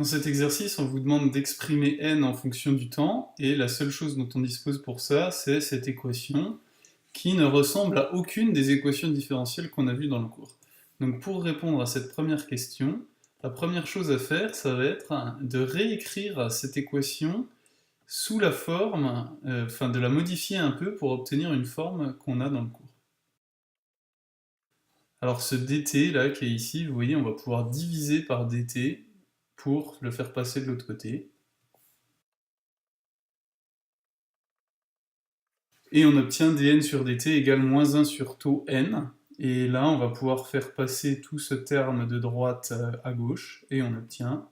Dans cet exercice, on vous demande d'exprimer n en fonction du temps, et la seule chose dont on dispose pour ça, c'est cette équation, qui ne ressemble à aucune des équations différentielles qu'on a vues dans le cours. Donc pour répondre à cette première question, la première chose à faire, ça va être de réécrire cette équation sous la forme, de la modifier un peu pour obtenir une forme qu'on a dans le cours. Alors ce dt là qui est ici, vous voyez, on va pouvoir diviser par dt pour le faire passer de l'autre côté. Et on obtient dn sur dt égale moins 1 sur taux n. Et là, on va pouvoir faire passer tout ce terme de droite à gauche, et on obtient.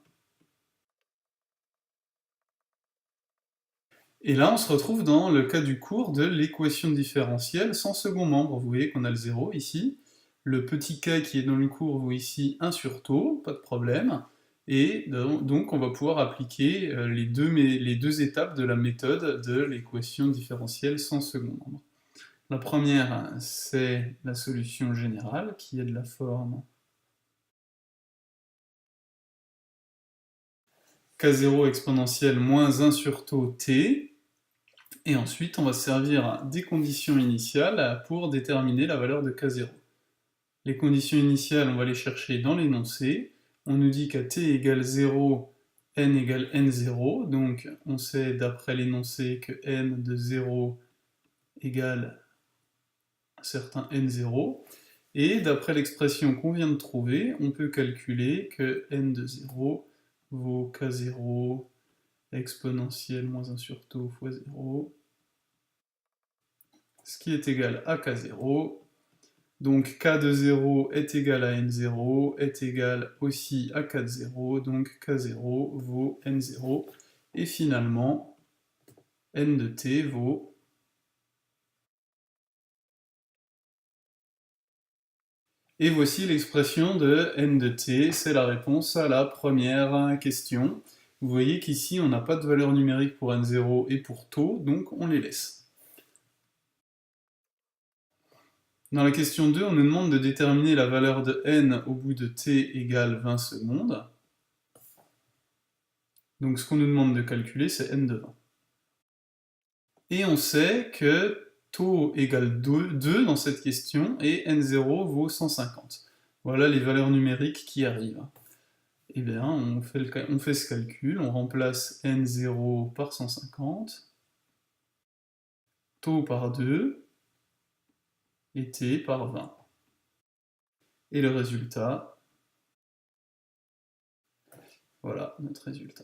Et là, on se retrouve dans le cas du cours de l'équation différentielle sans second membre. Vous voyez qu'on a le 0 ici. Le petit k qui est dans le cours vaut ici 1 sur taux, pas de problème. Et donc, on va pouvoir appliquer les deux étapes de la méthode de l'équation différentielle sans second membre. La première, c'est la solution générale, qui est de la forme k0 exponentielle moins 1 sur taux t, et ensuite on va se servir des conditions initiales pour déterminer la valeur de k0. Les conditions initiales, on va les chercher dans l'énoncé. On nous dit qu'à t égale 0, n égale n0, donc on sait d'après l'énoncé que n de 0 égale un certain n0, et d'après l'expression qu'on vient de trouver, on peut calculer que n de 0 vaut k0 exponentielle moins 1 sur taux fois 0, ce qui est égal à k0. Donc k de 0 est égal à n0, est égal aussi à k de 0, donc k0 vaut n0, et finalement, n de t vaut. Et voici l'expression de n de t, c'est la réponse à la première question. Vous voyez qu'ici, on n'a pas de valeur numérique pour n0 et pour taux, donc on les laisse. Dans la question 2, on nous demande de déterminer la valeur de n au bout de t égale 20 secondes. Donc ce qu'on nous demande de calculer, c'est n de 20. Et on sait que taux égale 2 dans cette question, et n0 vaut 150. Voilà les valeurs numériques qui arrivent. Eh bien, on fait ce calcul, on remplace n0 par 150, taux par 2, et t par 20. Et le résultat, voilà notre résultat.